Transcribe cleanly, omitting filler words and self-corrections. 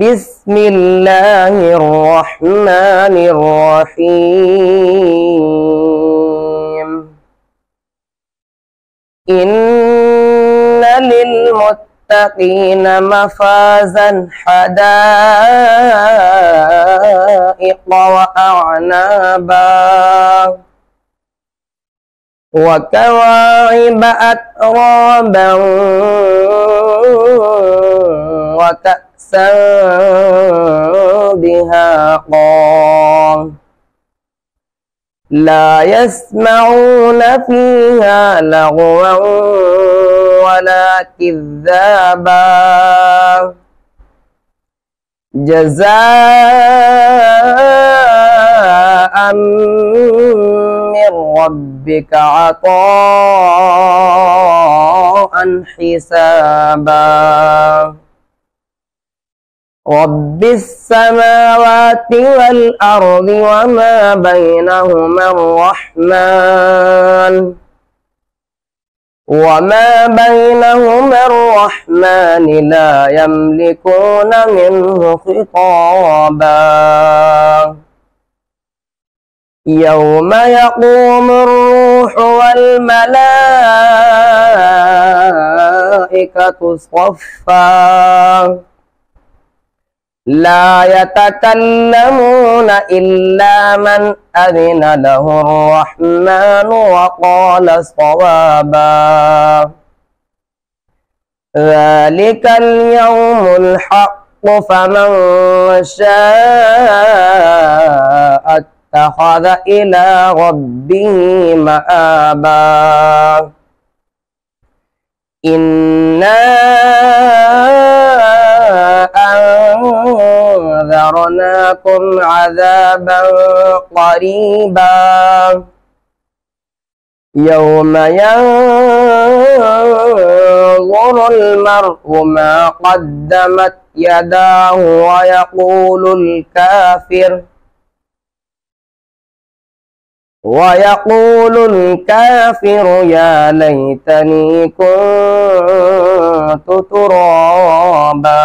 بسم الله الرحمن الرحيم. إن للمتقين مفازا حدائق وأعنابا وكواعب أترابا وكأسا دهاقا لا يسمعون فيها لغوا ولا كذابا جزاء من ربك عطاء حسابا رب السماوات والأرض وما بينهما الرحمن لا يملكون منه خطابا يوم يقوم الروح والملائكة صفا لا يتكلمون إلا من أذن له الرحمن وقال صوابا ذلك اليوم الحق فمن شاء اتخذ إلى ربه مآبا إنا أنذرناكم عذابا قريبا يوم ينظر المرء ما قدمت يداه ويقول الكافر يا ليتني كنت ترابا